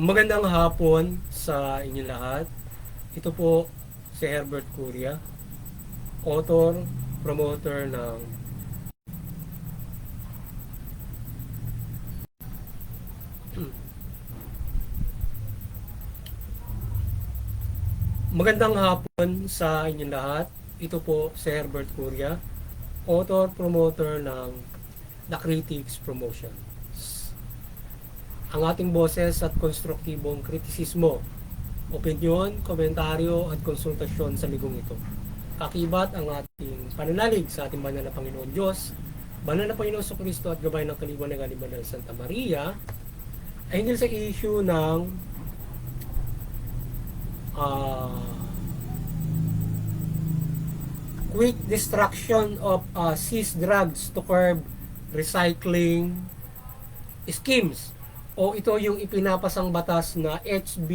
Magandang hapon sa inyong lahat. Ito po si Herbert Curia, author, promoter ng Magandang hapon sa inyong lahat. Ito po si Herbert Curia, author, promoter ng The Critics Promotion. Ang ating boses at konstruktibong kritisismo, opinyon, komentaryo at konsultasyon sa ligong ito. Kakibat ang ating pananalig sa ating banal na Panginoon Diyos, banal na Panginoon sa Kristo at gabay ng kaliwanagan ni Banal Santa Maria, ay hindi sa issue ng quick destruction of seized drugs to curb recycling schemes, o ito yung ipinapasang batas na HB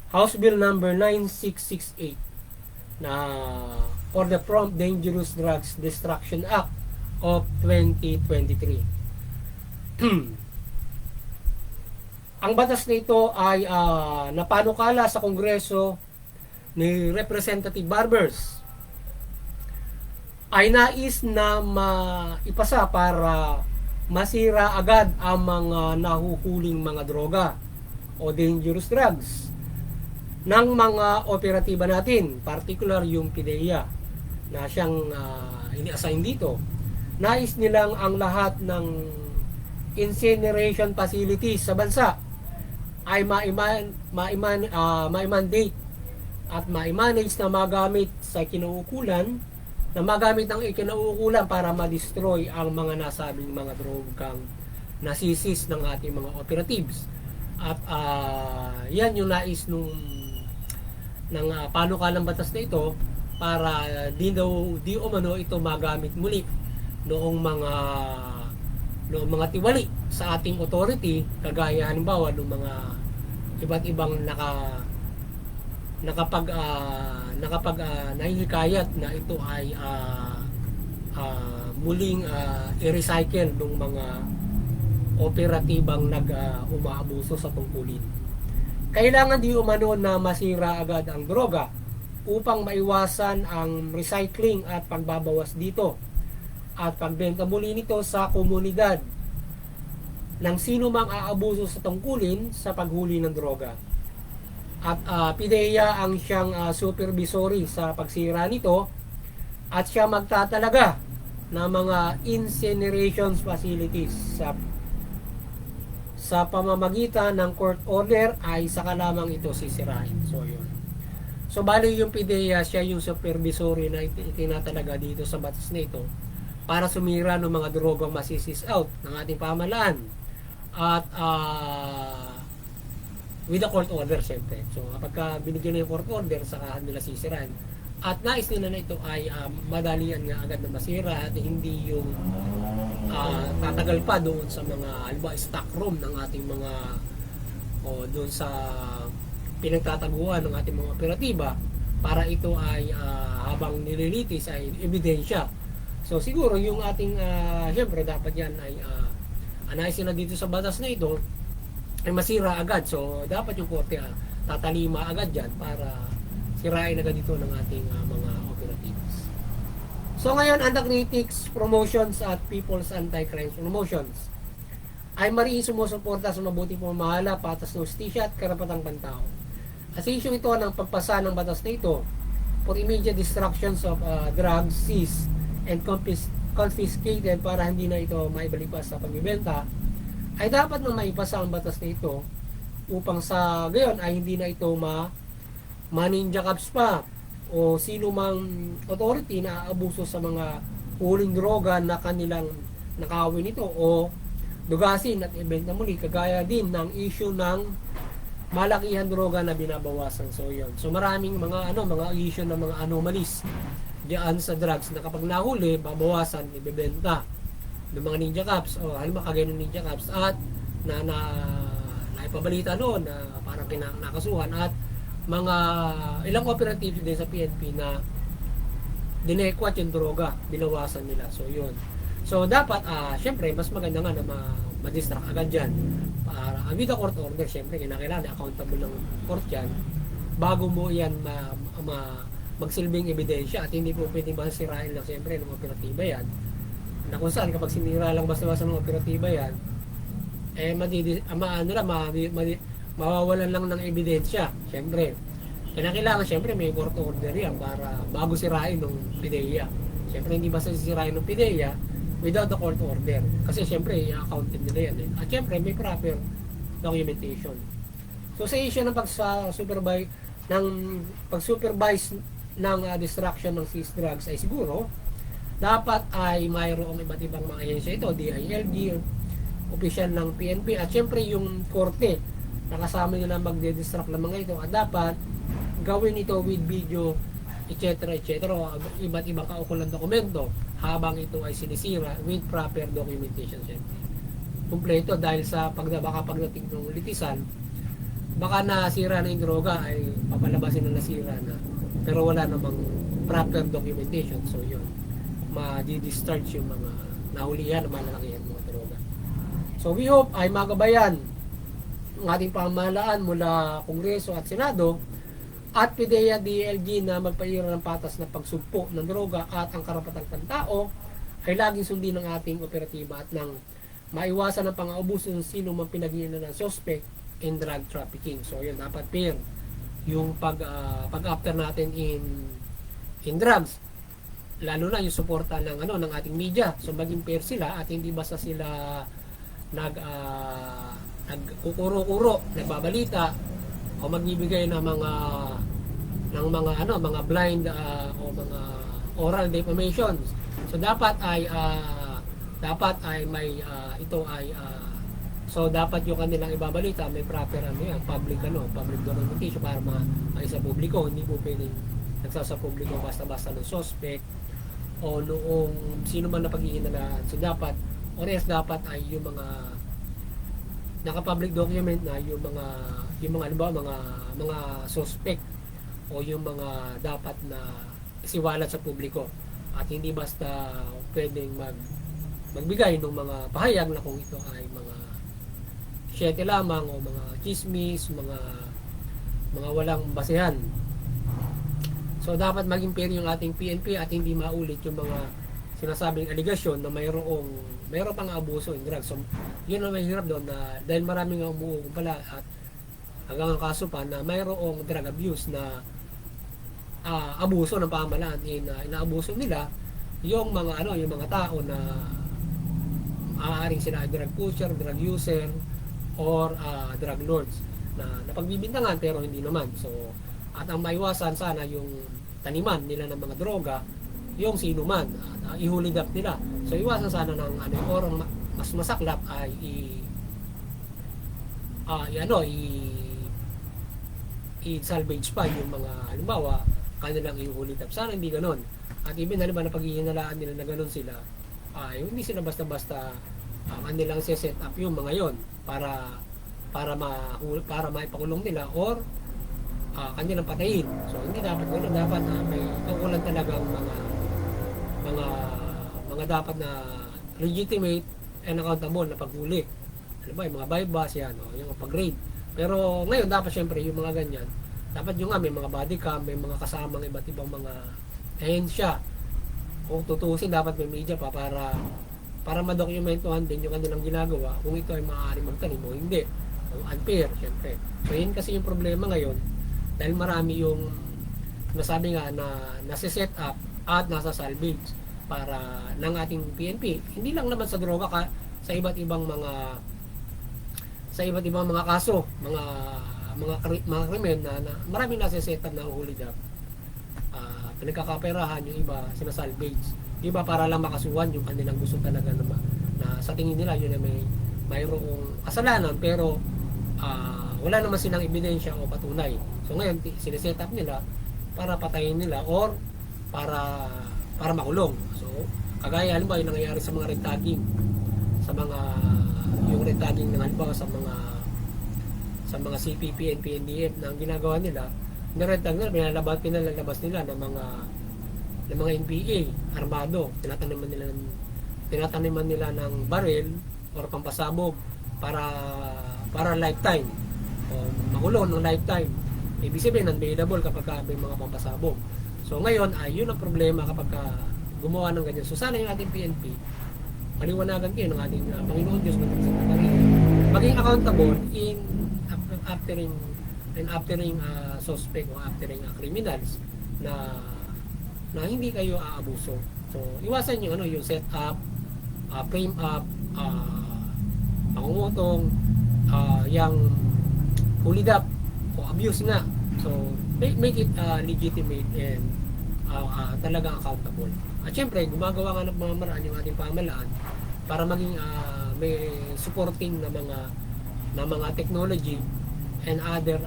House Bill number 9668 na for the Prompt Dangerous Drugs Destruction Act of 2023. Ang batas na ito ay napanukala sa Kongreso ni Representative Barbers, ay nais na maipasa para masira agad ang mga nahuhuling mga droga o dangerous drugs ng mga operatiba natin, particular yung PIDEA na siyang ini-assign dito. Nais nilang ang lahat ng incineration facilities sa bansa ay ma-mandate at ma-manage na magamit sa kinauukulan, na magamit ang ikinauukulan para ma-destroy ang mga nasabing mga drogang nasisis ng ating mga operatives. At yan yung nais ng panukalang batas na ito, para di umano ito magamit muli noong mga tiwali sa ating authority, kagaya halimbawa ng mga iba't ibang nahihikayat na ito ay muling i-recycle ng mga operatibang umaabuso sa tungkulin. Kailangan di umano na masira agad ang droga upang maiwasan ang recycling at pagbabawas dito at pagbenta muli nito sa komunidad ng sino mang aabuso sa tungkulin sa paghuli ng droga. At PIDEA ang siyang supervisory sa pagsira nito, at siya magtatalaga ng mga incineration facilities sa pamamagitan ng court order, ay saka lamang ito sisirain. So yun. So bali yung PIDEA, siya yung supervisory na itinatalaga dito sa batas na ito para sumira ng mga drogang masisis out ng ating pamahalaan. At with the court order, siyempre. So kapag binigyan na yung court order, saka nila sisirain. At nais nila na ito ay madalian nga agad na masira, at hindi yung tatagal pa doon sa mga halimbawa stock room ng ating mga doon sa pinagtataguan ng ating mga operatiba, para ito ay habang nililitis ay ebidensya. So siguro yung ating siyempre dapat yan ay anaisin na dito sa batas na ito ay masira agad. So dapat yung korte tatalima agad yan para sirain agad dito ng ating mga operatives. So ngayon, ang The Critics Promotions at People's Anti-Crime Promotions ay mariing sumusuporta sa mabuting pamamahala, patas ng hustisya at karapatang pantao. At issue ito ng pagpasa ng batas na ito for immediate destructions of drugs seized and confiscated, para hindi na ito maibalik pa sa pagbibenta, ay dapat na maipasa ang batas na ito upang sa gayon ay hindi na ito maninja caps pa o sino mang authority na aabuso sa mga huling droga na kanilang nakawin ito o dugasin at ibenta muli, kagaya din ng issue ng malakihan droga na binabawasan. So yun. So maraming mga issue ng mga anomalies diyan sa drugs na kapag nahuli, babawasan, ibebenta ng mga ninja caps, o halimbawa kagaya ng ninja caps, at naipabalita noon na parang nakasuhan, at mga ilang operatives din sa PNP na dinekwat yung droga, binawasan nila. So yun. So dapat syempre mas maganda nga na ma-distract agad dyan. Para with the court order, syempre kinakailangan accountable ng court yan bago mo yan magsilbing ebidensya, at hindi po pwedeng masirain lang syempre ng operatiba yan, na kung saan kapag sinira lang basta-basta ng operatiba yan, mawawalan lang ng ebidensya. Syempre kailangan syempre may court order yan para bago sirain ng PIDEA. Syempre hindi basta sisirain ng PIDEA without the court order, kasi syempre i-accounted nila yan at syempre may proper documentation. So sa issue ng pag-supervise ng destruction ng seized drugs ay siguro dapat ay mayroong iba't ibang mga ahensya ito, DILG, opisyal ng PNP, at syempre yung korte nakasama nila magde-destruct ng mga ito, at dapat gawin ito with video, etc. Iba't ibang kaukulang dokumento habang ito ay sinisira with proper documentation. Syempre kumpleto, dahil sa baka pagdating ng litisan baka nasira na yung droga ay papalabasin na nasira na pero wala namang proper documentation. So yun, ma-discharge yung mga nahulihan na malalakihan mga droga. So we hope ay magabayan ang ating pamahalaan mula Kongreso at Senado at PIDEA DILG na magpaira ng patas na pagsugpo ng droga at ang karapatang pantao ay laging sundin ng ating operatiba at nang maiwasan ang pang-aabuso ng sino mang pinag-iinan ng suspect in drug trafficking. So yun, dapat pair yung pag-after natin in drugs, lalo na yung suporta ng ng ating media. So maging pair sila at hindi basta sila nagkukuro-kuro, nagbabalita o magbibigay ng mga blind o mga oral defamations. So dapat ay may so dapat yung kanilang ibabalita may proper public documentation para may sa publiko. Hindi po pwedeng nagsasa publiko basta-basta ng suspect o noong sino man na pag-iinalaan. So dapat dapat ay yung mga naka-public document na yung mga suspect o yung mga dapat na isiwalat sa publiko, at hindi basta pwedeng magbigay ng mga pahayag na kung ito ay mga siyete lamang o mga chismis, mga walang basehan. So dapat maging fair yung ating PNP at hindi maulit yung mga sinasabing aligasyon na mayroong pang abuso in drugs. So yun ang mahirap doon, na dahil maraming umuugong pala at hanggang ang kaso pa na mayroong drug abuse na abuso ng pamahalaan, inaabuso nila yung mga tao na maaaring sila ay drug pusher, drug user, or drug lords na napagbibintangan pero hindi naman. So at ang maiwasan sana yung taniman nila ng mga droga yung sino man, ihulid up nila. So iwasan sana ng or mas masaklap ay i-salvage pa yung mga halimbawa kanilang ihulid up. Sana hindi ganon. At even halimbawa na paghihinalaan nila na ganon sila, hindi sila basta-basta kanilang set up yung mga yon para maipakulong nila or kanilang patayin. So hindi dapat ganoon. Dapat may tungkulan talagang mga dapat na legitimate and accountable na paghuli. Ano ba, yung mga bypass yan, yung pag-grade. Pero ngayon dapat syempre yung mga ganyan, dapat yung may mga body cam, may mga kasamang iba't ibang mga ahensya. Kung tutusin, dapat may media pa para madokumentuhan din yung kanilang ginagawa kung ito ay maaaring magtanim o hindi. Unfair, syempre. So yun kasi yung problema ngayon, dahil marami yung nasabi nga na nasa-set up at nasa salvage para ng ating PNP. Hindi lang naman sa droga sa iba't ibang mga kaso, mga krimen na maraming nasa-set up na uhulid up. Pinagkakaperahan yung iba, sinasalvage. Iba para lang makasuhan yung kanilang gusto talaga na sa tingin nila yun na mayroong kasalanan pero wala naman silang ebidensya o patunay. So ngayon siniset up nila para patayin nila or para makulong. So kagaya halimbawa yung nangyayari sa mga red tagging, yung red tagging ng halimbawa sa mga CPP and PNDF na ang ginagawa nila, red tag nila, pinalalabas nila ng mga NPA armado, tinatanaman nila tinataniman nila ng baril or pampasabog para lifetime o makulong ng lifetime. Ibig sabihin, unbailable kapag may mga pampasabog. So ngayon ay yun ang problema kapag gumawa ng ganyan. So sana yung ating PNP, paliwanagan kayo ng ating Panginoon Diyos ng Secretary, maging accountable in aftering suspect o aftering criminals na hindi kayo aabuso. So iwasan yung yung set up, frame up, pangungutong, yung hold up o abuse nga. So make it legitimate and talagang accountable. At syempre, gumagawa nga ng mga maraan yung ating pamahalaan para maging may supporting na mga technology and other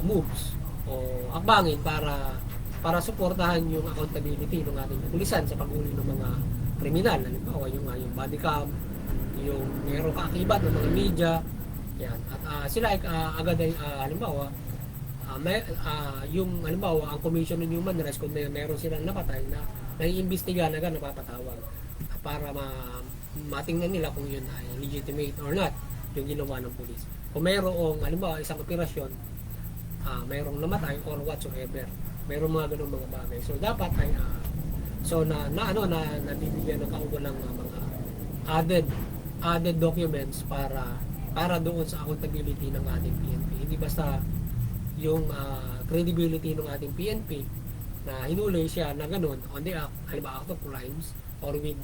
moves o hakbangin para suportahan yung accountability ng ating pulisan sa paghuli ng mga kriminal. Halimbawa, yung body cam, yung mayroong kaakibat ng mga media, yan. At sila ay agad ay halimbawa, yung halimbawa ang Commission on Human Rights, kung meron silang napatay na naiimbestigahan agad, napapatawag para matingnan nila kung yun ay legitimate or not yung ginawa ng pulis. Kung mayroong halimbawa isang operasyon, mayroong namatay or whatsoever, mayroong mga ganung mga bagay. So dapat ay nabibigyan ng kaukulang mga added documents para doon sa accountability ng ating PNP. Hindi basta yung credibility ng ating PNP na hinuli siya na ganun on the halimbawa act of crimes or with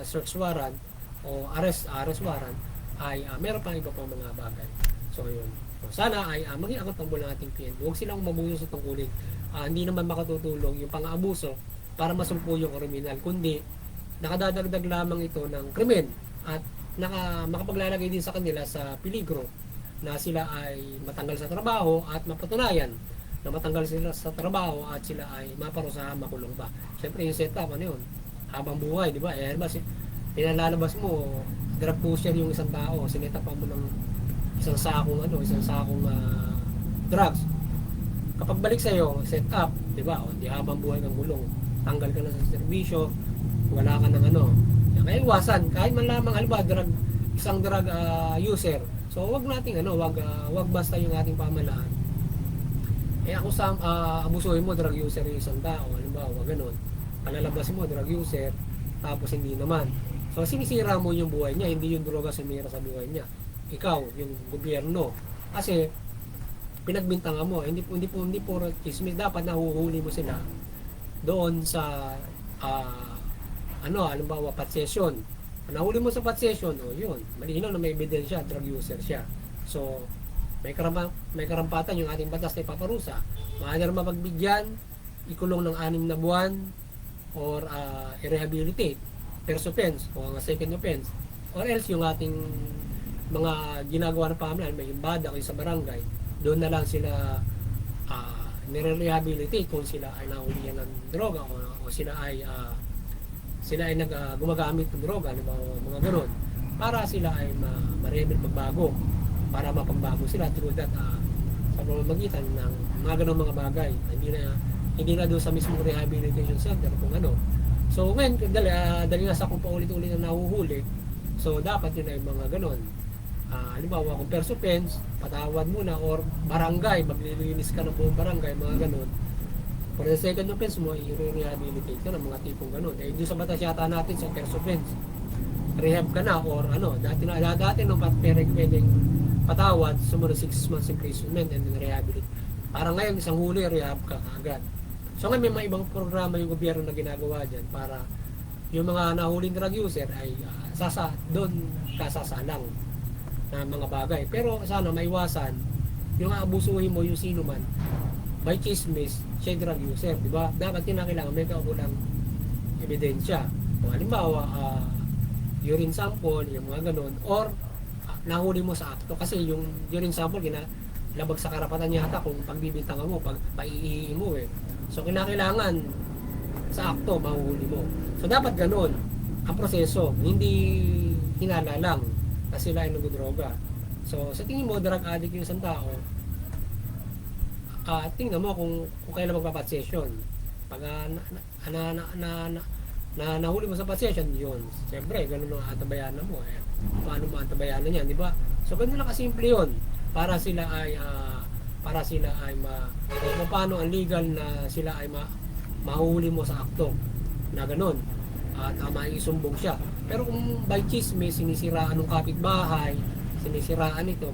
search warrant o arrest warrant ay meron pang iba pang mga bagay. So yun. So, sana ay maging accountable ng ating PNP. Huwag silang mabuso sa tungkulin. Hindi naman makatutulong yung pang-abuso para masumpo yung kriminal, kundi nakadadagdag lamang ito ng krimen at makapaglalagay din sa kanila sa peligro na sila ay matanggal sa trabaho at mapatunayan na matanggal sila sa trabaho at sila ay maparusahan, makulong pa. Siyempre yung setup, habang buhay, di ba? Pinalalabas mo, drug pusher yung isang tao, sinetapan mo ng isang sakong drugs. Kapag balik sa'yo, set up, di ba? Di habang buhay ng gulong, tanggal ka na sa serbisyo, wala ka ng kaya iwasan, kahit man lamang isang drug user. So wag nating wag basta yung ating pamahalaan. Ako sa abusuhin mo drug user yung isang tao, halimbawa ganun. Palalabasin mo drug user, tapos hindi naman. So sinisira mo yung buhay niya, hindi yung droga sumira sa buhay niya. Ikaw, yung gobyerno. Kasi pinagbintangan mo, hindi puro chismis, dapat nahuhuli mo sila doon sa halimbawa pot session. Nahuli mo sa pot session, yun, malinaw na may ebidensya, drug user siya. So may karampatan yung ating batas na ipaparusa. Maaari mapagbigyan, ikulong ng 6 na buwan or i-rehabilitate, first offense o second offense, or else yung ating mga ginagawa ng pamahalaan, may imbada o sa barangay, doon na lang sila nire-rehabilitate kung sila ay nahulihan ng droga o sila ay gumagamit ng droga, mga ganun, para sila ay magbago, para mapagbago sila through that sa pamamagitan ng mga ganung mga bagay. Hindi na doon sa mismong rehabilitation center kung ano. So ngayon, dali nga sa kung paulit-ulit na nahuhuli, so dapat yun ay mga ganun. Halimbawa, kung first offense, patawad muna, or barangay, maglilinis ka ng buong barangay, mga ganun. For the second offense mo, i-rehabilitate ka ng mga tipong ganun. Doon sa batas yata natin sa first offense, rehab ka na, or dati nung pwedeng patawad, sumunod 6 months imprisonment and then rehabilitate. Parang ngayon, isang huli, rehab ka agad. So ngayon, may mga ibang programa yung gobyerno na ginagawa dyan para yung mga nahuling drug user ay doon kasasalang na mga bagay. Pero sana maiwasan yung aabusuhin mo yung sino man by chismis, siya drug user, di ba? Dapat kinakailangan may kaukulang ebidensya. O halimbawa, urine sample, yung mga ganun, or nahuli mo sa akto kasi yung urine sample labag sa karapatan yata kung pagbibintangan mo, paiihi mo So kinakailangan sa akto mahuhuli mo. So dapat ganun ang proseso, hindi hinala lang na sila ay nagdodroga. So sa tingin mo drug addict yung isang tao, tingnan mo kung kailan magpapat session. Pag nahuli mo sa pasensya, yun. Siyempre, ganun ang antabayanan mo. Eh. Paano mo antabayanan yan, di ba? So, ganun lang kasimple yun. Para sila ay kung paano ang legal na sila ay mahuli mo sa akto na ganun. At maisumbong siya. Pero kung by chismis, sinisiraan ng kapitbahay, sinisiraan ito,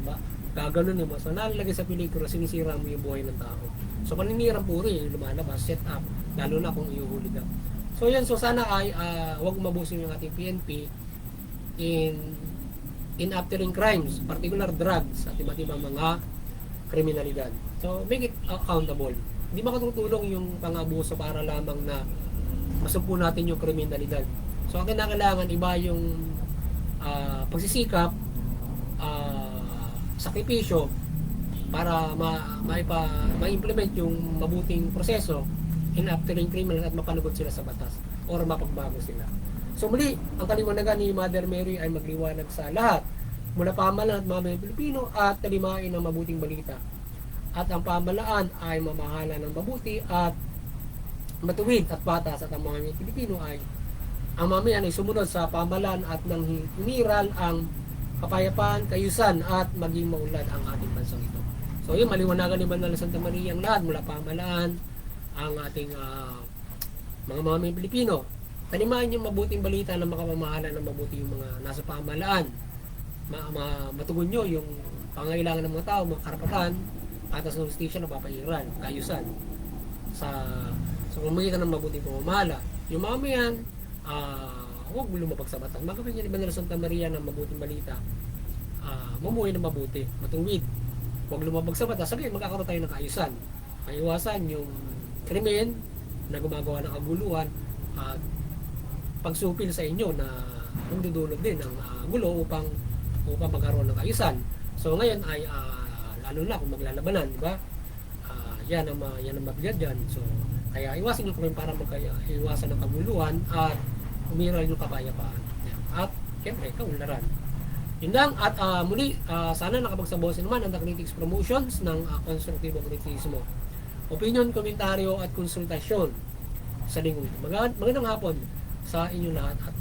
gaganon mo. So, nalalagay sa pelikula, sinisira mo yung buhay ng tao. So, paninirang puri, lumalabas, set up, lalo na kung iuhuli ka. So, yan. So, sana ay huwag mabusin yung ating PNP in aftering crimes, particular drugs, at iba't ibang mga kriminalidad. So, make it accountable. Hindi makatutulong yung pang-abuso para lamang na masumpo natin yung kriminalidad. So, ang kinakailangan, iba yung pagsisikap, sakripisyo, para ma-implement yung mabuting proseso in aftering criminal at mapanagot sila sa batas or mapagbago sila. So muli, ang kaliwanagan ni Mother Mary ay magliwanag sa lahat mula pamahalaan at mga Pilipino at talimain ng mabuting balita. At ang pamahalaan ay mamahala ng mabuti at matuwid at patas, at ang mga Pilipino ay ang mamayan ay sumunod sa pamahalaan at nang hiniral ang kapayapaan, kayusan at maging maunlad ang ating bansang ito. So yun, maliwanagan ni Banal Santa Maria ang lahat mula pamahalaan, ang ating mga mamamayan Pilipino. Tanimaan yung mabuting balita na makapamahala ng mabuti yung mga nasa pamahalaan. Matugon nyo yung pangailangan ng mga tao, mga karapatan, patas ng justisya na papairan, kayusan sa pamamagitan ng mabuting pamamahala. Yung mamamayan, huwag mo lumabag sa batas. Magkapit niya ni Banal Santa Maria ng mabuting balita, mamuhay ng mabuti, matuwid. Huwag lumabag sa batas, sabi magkakaroon tayo ng kaayusan. Maiwasan yung krimen na gumagawa ng kaguluhan at pagsupil sa inyo na magdudulot din ng gulo upang magkaroon ng kaayusan. So ngayon ay lalo na kung maglalabanan, di ba? Yan ang mabigat dyan. So kaya iwasan yung krimen para iwasan ng kaguluhan at umiral yung kapayapaan. At siyempre, kaunlaran. Yun lang. At muli, sana nakapagsabosin naman ang The Critics Promotions ng konstruktibo kritismo. Opinion, komentaryo at konsultasyon sa linggo ito. Magandang hapon sa inyo lahat at